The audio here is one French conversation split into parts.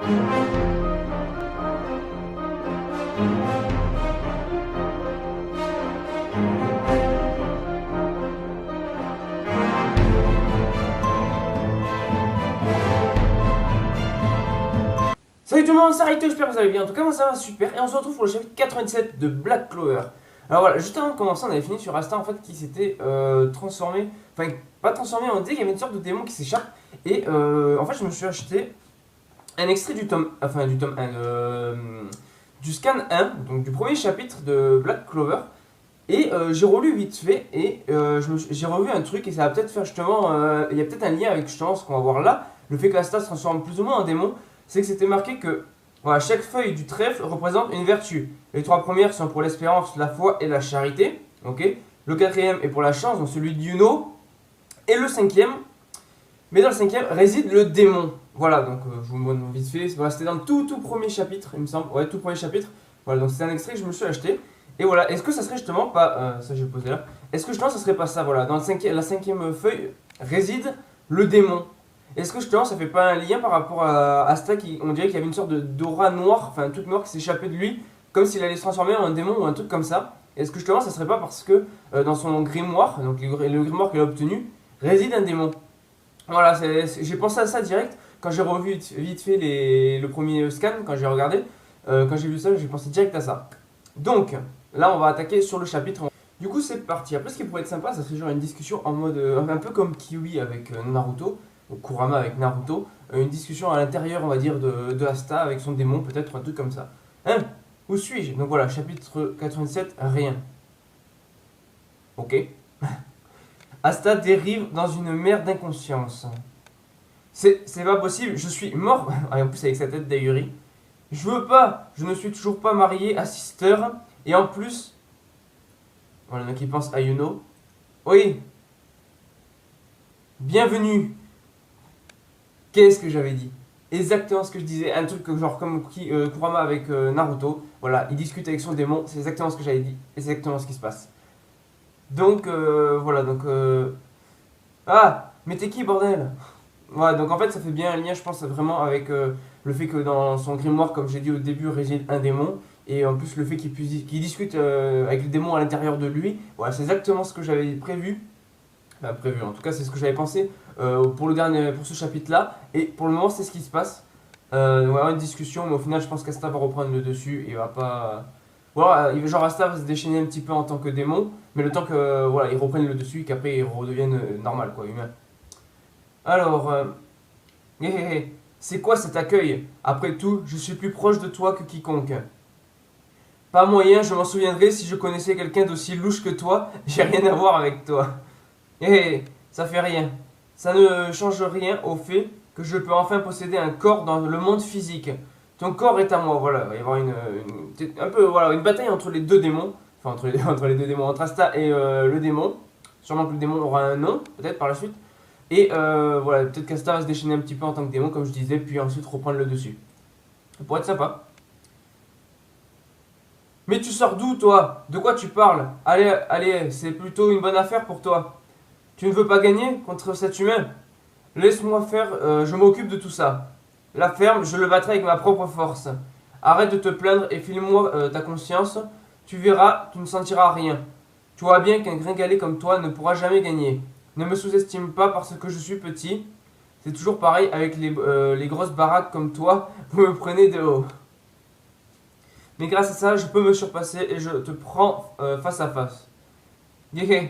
Salut tout le monde, c'est Raito, j'espère que vous allez bien. En tout cas, moi ça va super. Et on se retrouve pour le chapitre 97 de Black Clover. Alors voilà, juste avant de commencer, on avait fini sur Asta en fait qui s'était transformé. Enfin, pas transformé, on dit qu'il y avait une sorte de démon qui s'échappe. Et en fait, je me suis acheté un extrait du tome 1, du scan 1, donc du premier chapitre de Black Clover. Et j'ai relu vite fait et j'ai revu un truc et ça va peut-être faire justement. Il y a peut-être un lien avec justement ce qu'on va voir là. Le fait que Asta se transforme plus ou moins en démon. C'est que c'était marqué que voilà, chaque feuille du trèfle représente une vertu. Les trois premières sont pour l'espérance, la foi et la charité. Okay. Le quatrième est pour la chance, donc celui de Yuno. Et le cinquième, mais dans le cinquième réside le démon. Voilà, donc je vous montre vite fait. Voilà, c'était dans le tout premier chapitre, il me semble. Ouais, tout premier chapitre. Voilà, donc c'est un extrait que je me suis acheté. Et voilà, est-ce que ça serait justement pas. Ça, j'ai posé là. Est-ce que justement ça serait pas ça? Voilà, dans la cinquième feuille réside le démon. Est-ce que justement ça fait pas un lien par rapport à Asta qui, on dirait qu'il y avait une sorte d'aura noire, enfin un truc noir qui s'échappait de lui, comme s'il allait se transformer en un démon ou un truc comme ça? Est-ce que justement ça serait pas parce que dans son grimoire, donc le grimoire qu'elle a obtenu, réside un démon? Voilà, j'ai pensé à ça direct quand j'ai revu vite fait le premier scan, quand j'ai regardé, quand j'ai vu ça, j'ai pensé direct à ça. Donc là on va attaquer sur le chapitre. Du coup c'est parti. Après ce qui pourrait être sympa, ça serait genre une discussion en mode un peu comme Kiwi avec Naruto. Donc Kurama avec Naruto, une discussion à l'intérieur, on va dire, de Asta avec son démon, peut-être un truc comme ça. Hein? Où suis-je? Donc voilà, chapitre 87, rien. Ok. Asta dérive dans une mer d'inconscience. C'est pas possible, je suis mort. Et en plus avec sa tête d'ahuri. Je veux pas, je ne suis toujours pas marié à Sister. Et en plus, voilà, donc il pense à Yuno. Oui. Bienvenue. Qu'est-ce que j'avais dit? Exactement ce que je disais, un truc genre comme Kurama avec Naruto. Voilà, il discute avec son démon, c'est exactement ce que j'avais dit, et c'est exactement ce qui se passe. Donc voilà, donc ah, mais t'es qui bordel? Voilà, donc en fait ça fait bien un lien, je pense vraiment avec le fait que dans son grimoire, comme j'ai dit au début, réside un démon, et en plus le fait qu'il discute avec le démon à l'intérieur de lui. Voilà, c'est exactement ce que j'avais prévu. Enfin, prévu, en tout cas c'est ce que j'avais pensé pour ce chapitre-là. Et pour le moment, c'est ce qui se passe. On va avoir une discussion, mais au final, je pense qu'Asta va reprendre le dessus. Il va pas. Voilà, genre Asta va se déchaîner un petit peu en tant que démon, mais le temps que voilà, il reprenne le dessus et qu'après il redevienne normal, quoi, humain. Alors, c'est quoi cet accueil? Après tout, je suis plus proche de toi que quiconque. Pas moyen, je m'en souviendrai si je connaissais quelqu'un d'aussi louche que toi. J'ai rien à voir avec toi. Ça fait rien. Ça ne change rien au fait que je peux enfin posséder un corps dans le monde physique. Ton corps est à moi, voilà. Il va y avoir un peu, voilà, une bataille entre les deux démons. Enfin, entre les deux démons, entre Asta et le démon. Sûrement que le démon aura un nom, peut-être par la suite. Et voilà, peut-être qu'Asta va se déchaîner un petit peu en tant que démon, comme je disais, puis ensuite reprendre le dessus. Ça pourrait être sympa. Mais tu sors d'où, toi? De quoi tu parles? Allez, c'est plutôt une bonne affaire pour toi. Tu ne veux pas gagner contre cet humain? Laisse-moi faire, je m'occupe de tout ça. La ferme, je le battrai avec ma propre force. Arrête de te plaindre et file-moi ta conscience. Tu verras, tu ne sentiras rien. Tu vois bien qu'un gringalet comme toi ne pourra jamais gagner. Ne me sous-estime pas parce que je suis petit. C'est toujours pareil avec les grosses baraques comme toi. Vous me prenez de haut. Mais grâce à ça, je peux me surpasser et je te prends face à face. Yeah.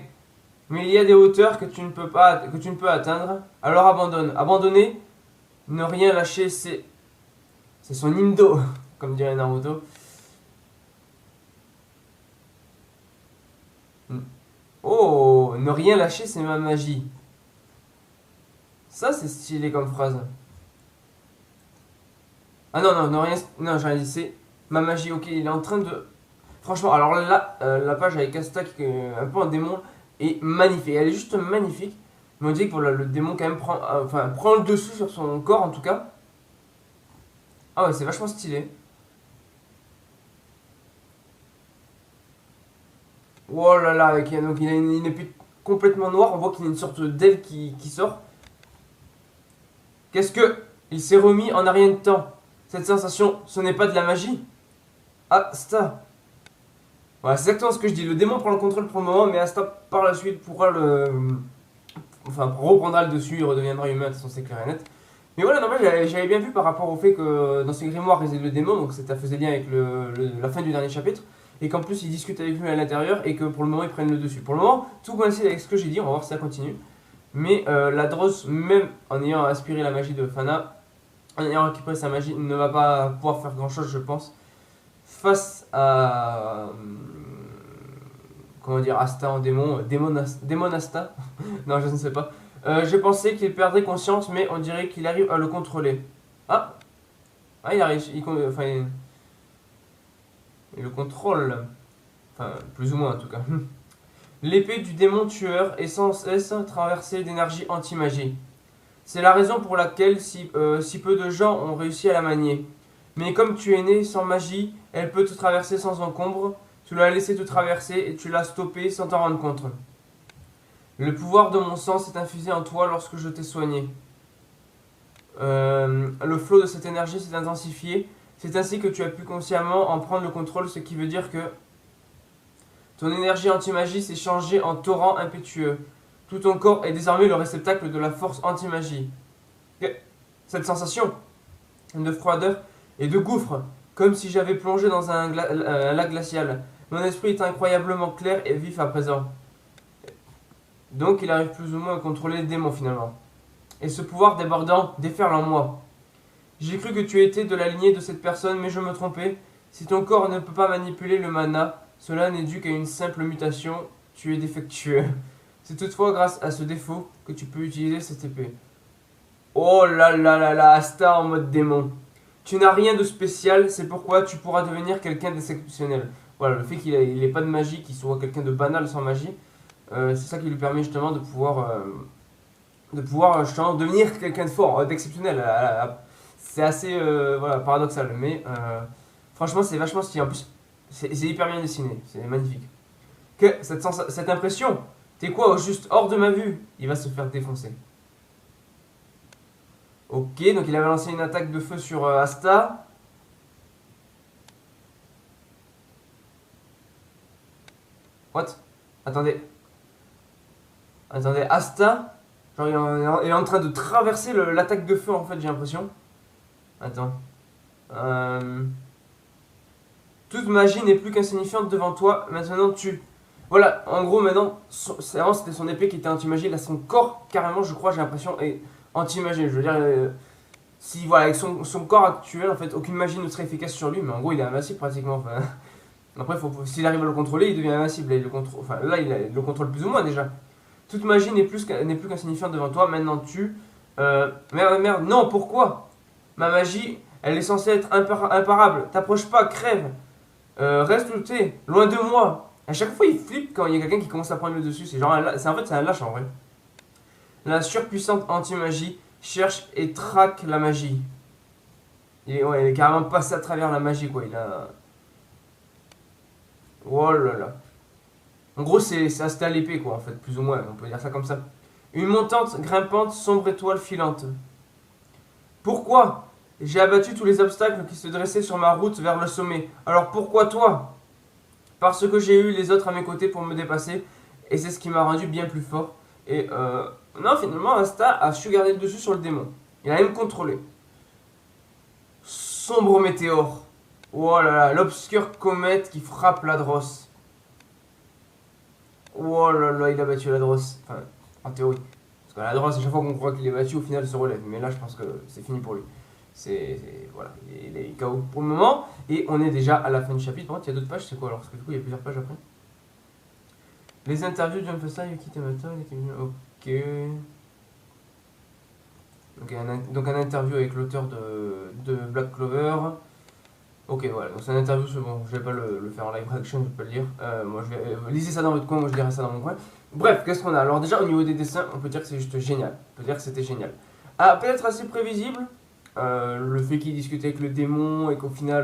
Mais il y a des hauteurs que tu ne peux atteindre, alors abandonne. Abandonner, ne rien lâcher, c'est son indo, comme dirait Naruto. Oh, ne rien lâcher, c'est ma magie. Ça, c'est stylé comme phrase. Ah non, non, ne rien. Non, j'ai rien dit, c'est ma magie. Ok, il est en train de. Franchement, alors là, la page avec Asta qui est un peu un démon est magnifique. Elle est juste magnifique. Mais on dirait que voilà, le démon quand même prend le dessus sur son corps en tout cas. Ah ouais, c'est vachement stylé. Oh là là, donc il a une épée complètement noire. On voit qu'il y a une sorte d'aile qui sort. Qu'est-ce que. Il s'est remis en un rien de temps. Cette sensation, ce n'est pas de la magie. Asta. Voilà, c'est exactement ce que je dis. Le démon prend le contrôle pour le moment, mais Asta, par la suite, pourra enfin, reprendra le dessus et redeviendra humain, de toute façon, c'est clair et net. Mais voilà, normal, j'avais bien vu par rapport au fait que dans ses grimoires réside le démon, donc ça faisait lien avec la fin du dernier chapitre, et qu'en plus il discute avec lui à l'intérieur, et que pour le moment ils prennent le dessus. Pour le moment, tout coïncide avec ce que j'ai dit, on va voir si ça continue. Mais la Dross, même en ayant aspiré la magie de Fana, en ayant récupéré sa magie, ne va pas pouvoir faire grand chose, je pense, face à. Comment dire, Asta en démon, démon Asta. Non, je ne sais pas. J'ai pensé qu'il perdrait conscience, mais on dirait qu'il arrive à le contrôler. Ah, il arrive, enfin, il le contrôle. Enfin, plus ou moins en tout cas. L'épée du démon tueur est sans cesse traversée d'énergie anti-magie. C'est la raison pour laquelle si peu de gens ont réussi à la manier. Mais comme tu es né sans magie, elle peut te traverser sans encombre. Tu l'as laissé te traverser et tu l'as stoppé sans t'en rendre compte. Le pouvoir de mon sang s'est infusé en toi lorsque je t'ai soigné. Le flot de cette énergie s'est intensifié. C'est ainsi que tu as pu consciemment en prendre le contrôle, ce qui veut dire que ton énergie anti-magie s'est changée en torrent impétueux. Tout ton corps est désormais le réceptacle de la force anti-magie. Cette sensation de froideur et de gouffre, comme si j'avais plongé dans un lac glacial. Mon esprit est incroyablement clair et vif à présent. Donc il arrive plus ou moins à contrôler le démon finalement. Et ce pouvoir débordant déferle en moi. J'ai cru que tu étais de la lignée de cette personne, mais je me trompais. Si ton corps ne peut pas manipuler le mana, cela n'est dû qu'à une simple mutation. Tu es défectueux. C'est toutefois grâce à ce défaut que tu peux utiliser cette épée. Oh là là là là, Asta en mode démon. Tu n'as rien de spécial, c'est pourquoi tu pourras devenir quelqu'un d'exceptionnel. Voilà, le fait qu'il n'ait pas de magie, qu'il soit quelqu'un de banal sans magie, c'est ça qui lui permet justement de pouvoir justement devenir quelqu'un de fort, d'exceptionnel. C'est assez voilà, paradoxal, mais franchement c'est vachement stylé. En plus, c'est hyper bien dessiné, c'est magnifique. Que cette impression, t'es quoi, juste hors de ma vue, il va se faire défoncer. Ok, donc il avait lancé une attaque de feu sur Asta. What? Attendez. Attendez, Asta? Genre il est en train de traverser l'attaque de feu en fait, j'ai l'impression. Attends. Toute magie n'est plus qu'insignifiante devant toi, maintenant tu... Voilà, en gros maintenant, avant c'était son épée qui était anti-magie, là son corps carrément je crois j'ai l'impression est anti-magie. Je veux dire, si voilà, avec son corps actuel en fait aucune magie ne serait efficace sur lui, mais en gros il est invincible pratiquement. Enfin, après s'il arrive à le contrôler il devient invincible, là il le contrôle plus ou moins déjà. Toute magie n'est plus qu'insignifiante devant toi, maintenant tu... merde, non, pourquoi? Ma magie, elle est censée être imparable, t'approches pas, crève. Reste où t'es, loin de moi. À chaque fois, il flippe quand il y a quelqu'un qui commence à prendre le dessus. C'est genre en fait, c'est un lâche en vrai. La surpuissante anti-magie cherche et traque la magie. Il est carrément passé à travers la magie, quoi. Il a. Oh là là. En gros, c'est Asta à l'épée, quoi, en fait, plus ou moins. On peut dire ça comme ça. Une montante, grimpante, sombre étoile filante. Pourquoi? J'ai abattu tous les obstacles qui se dressaient sur ma route vers le sommet. Alors pourquoi toi? Parce que j'ai eu les autres à mes côtés pour me dépasser. Et c'est ce qui m'a rendu bien plus fort. Et non, finalement, Asta a su garder le dessus sur le démon. Il a même contrôlé. Sombre météore. Oh là là, l'obscure comète qui frappe la Dross. Oh là là, il a battu la Dross. Enfin, en théorie. Parce que la Dross, à chaque fois qu'on croit qu'il est battu, au final, il se relève. Mais là, je pense que c'est fini pour lui. Voilà, il est KO pour le moment. Et on est déjà à la fin du chapitre. Par contre, il y a d'autres pages, c'est quoi alors? Parce que du coup, il y a plusieurs pages après. Les interviews de John Foster, Yuki Tamato, ok. Donc un interview avec l'auteur de Black Clover. Ok, voilà, donc c'est un interview, bon, je vais pas le faire en live action, je vais pas le lire. Moi, je vais lisez ça dans votre coin, moi je lirai ça dans mon coin. Bref, qu'est-ce qu'on a? Alors déjà, au niveau des dessins, on peut dire que c'est juste génial. On peut dire que c'était génial. Ah, peut-être assez prévisible. Le fait qu'il discute avec le démon et qu'au final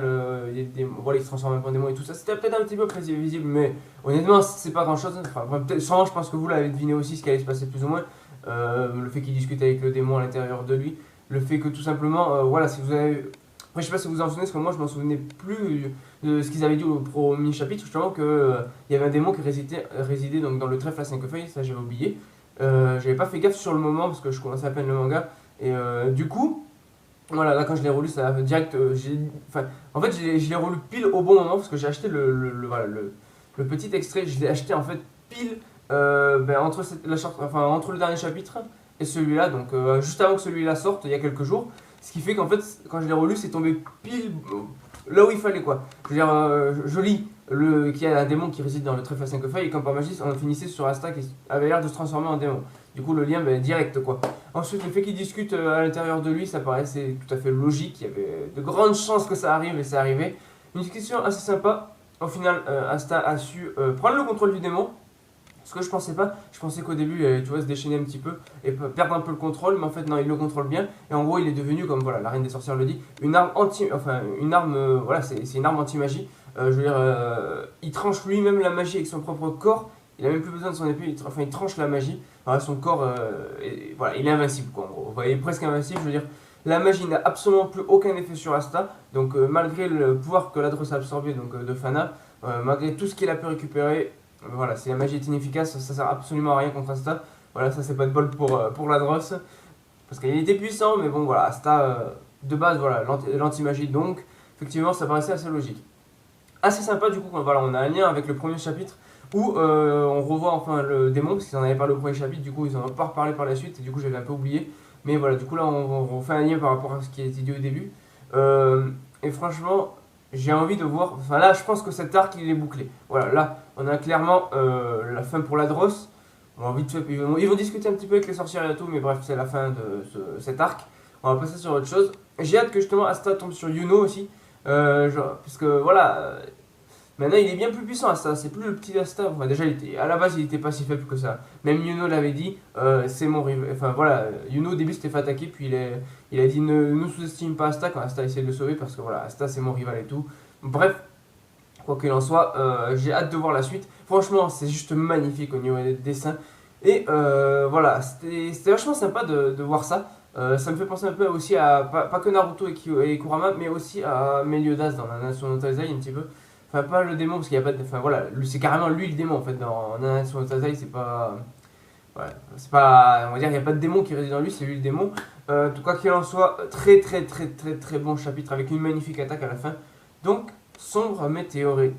voilà, il se transforme en démon et tout ça, c'était peut-être un petit peu prévisible, mais honnêtement c'est pas grand chose. Enfin, sûrement je pense que vous l'avez deviné aussi ce qui allait se passer plus ou moins. Le fait qu'il discute avec le démon à l'intérieur de lui, le fait que tout simplement voilà, si vous avez Après, je sais pas si vous vous en souvenez, parce que moi je m'en souvenais plus de ce qu'ils avaient dit au premier chapitre, justement, qu'il y avait un démon qui résidait donc, dans le trèfle à 5 feuilles, ça j'avais oublié. J'avais pas fait gaffe sur le moment parce que je commençais à peine le manga. Et du coup, voilà, là quand je l'ai relu, ça a direct. Enfin, en fait, je l'ai relu pile au bon moment parce que j'ai acheté voilà, le petit extrait, je l'ai acheté en fait pile entre, entre le dernier chapitre et celui-là, donc juste avant que celui-là sorte, il y a quelques jours. Ce qui fait qu'en fait, quand je l'ai relu, c'est tombé pile là où il fallait quoi. Je veux dire, je lis qu'il y a un démon qui réside dans le trèfle à 5 feuilles et comme par magie, on finissait sur Asta qui avait l'air de se transformer en démon. Du coup, le lien direct quoi. Ensuite, le fait qu'il discute à l'intérieur de lui, ça paraissait tout à fait logique. Il y avait de grandes chances que ça arrive et c'est arrivé. Une discussion assez sympa. Au final, Asta a su prendre le contrôle du démon. Ce que je pensais pas, je pensais qu'au début, il allait, tu vois, se déchaîner un petit peu et perdre un peu le contrôle, mais en fait non, il le contrôle bien. Et en gros, il est devenu, comme voilà, la reine des sorcières le dit, une arme voilà, c'est une arme anti-magie. Je veux dire, il tranche lui-même la magie avec son propre corps. Il a même plus besoin de son épée, il tranche la magie. Voilà, son corps, voilà, il est invincible quoi. En gros, vous voyez, presque invincible. Je veux dire, la magie n'a absolument plus aucun effet sur Asta. Donc malgré le pouvoir que l'Adros a absorbé donc de Fana, malgré tout ce qu'il a pu récupérer. Voilà, si la magie est inefficace, ça sert absolument à rien contre Asta. Voilà, ça c'est pas de bol pour Ladros. Parce qu'il était puissant, mais bon voilà, Asta de base, voilà, l'anti-magie donc, effectivement ça paraissait assez logique. Assez sympa du coup, voilà, on a un lien avec le premier chapitre où on revoit enfin le démon, parce qu'ils en avaient parlé au premier chapitre, du coup ils en ont pas reparlé par la suite, et du coup j'avais un peu oublié. Mais voilà, du coup là on fait un lien par rapport à ce qui a été dit au début. Et franchement, j'ai envie de voir. Enfin là, je pense que cet arc il est bouclé. Voilà, là, on a clairement la fin pour Ladros. On va vite fait, ils vont discuter un petit peu avec les sorcières et tout, mais bref, c'est la fin de cet arc. On va passer sur autre chose. J'ai hâte que justement Asta tombe sur Yuno aussi. Parce que voilà, maintenant il est bien plus puissant Asta. C'est plus le petit Asta. Enfin, déjà, à la base, il était pas si faible que ça. Même Yuno l'avait dit, c'est mon rival. Enfin voilà, Yuno au début s'était fait attaquer, puis il a dit ne sous-estime pas Asta quand Asta essaie de le sauver parce que voilà, Asta c'est mon rival et tout. Bref, quoi qu'il en soit, j'ai hâte de voir la suite. Franchement, c'est juste magnifique au niveau des dessins. Et voilà, c'était vachement sympa de voir ça. Ça me fait penser un peu aussi à, pas que Naruto et Kurama, mais aussi à Meliodas dans Nanatsu no Taizai un petit peu. Enfin, pas le démon, parce qu'il n'y a pas de. Enfin voilà, c'est carrément lui le démon en fait. Dans Nanatsu no Taizai, c'est pas. Ouais, c'est pas. On va dire, il n'y a pas de démon qui réside dans lui, c'est lui le démon. Quoi qu'il en soit, très bon chapitre avec une magnifique attaque à la fin. Donc, sombre météorite,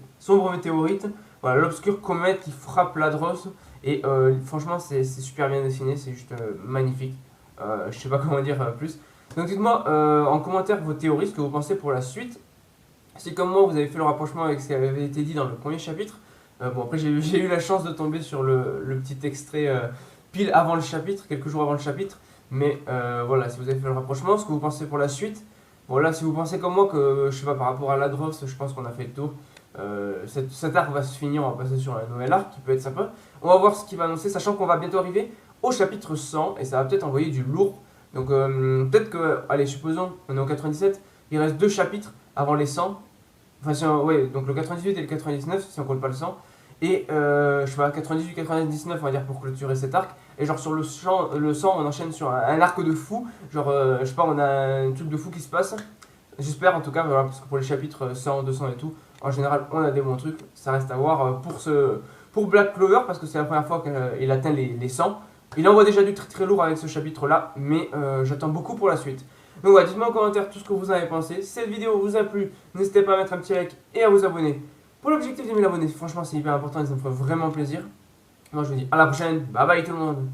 voilà, l'obscure comète qui frappe Ladros. Et franchement, c'est super bien dessiné, c'est juste magnifique. Je sais pas comment dire plus. Donc, dites-moi en commentaire vos théories, ce que vous pensez pour la suite. Si, comme moi, vous avez fait le rapprochement avec ce qui avait été dit dans le premier chapitre. Bon, après, j'ai eu la chance de tomber sur le petit extrait pile avant le chapitre, quelques jours avant le chapitre. Mais voilà, si vous avez fait le rapprochement, ce que vous pensez pour la suite. Bon là, si vous pensez comme moi que, je sais pas, par rapport à Ladros, je pense qu'on a fait le tour. Cet arc va se finir, on va passer sur un nouvel arc qui peut être sympa. On va voir ce qu'il va annoncer, sachant qu'on va bientôt arriver au chapitre 100 et ça va peut-être envoyer du lourd. Donc peut-être que, allez, supposons, on est au 97, il reste 2 chapitres avant les 100. Enfin, ouais, donc le 98 et le 99, si on compte pas le 100. Et je sais pas, 98-99 on va dire pour clôturer cet arc. Et genre sur le 100 on enchaîne sur un arc de fou. Genre je sais pas, on a un truc de fou qui se passe. J'espère en tout cas, voilà, parce que pour les chapitres 100, 200 et tout, en général on a des bons trucs. Ça reste à voir pour Black Clover parce que c'est la première fois qu'il atteint les 100. Il envoie déjà du très lourd avec ce chapitre là, mais j'attends beaucoup pour la suite. Donc voilà, dites-moi en commentaire tout ce que vous en avez pensé. Si cette vidéo vous a plu, n'hésitez pas à mettre un petit like et à vous abonner. Pour l'objectif de 1000 abonnés, franchement c'est hyper important et ça me ferait vraiment plaisir. Moi je vous dis à la prochaine, bye bye tout le monde.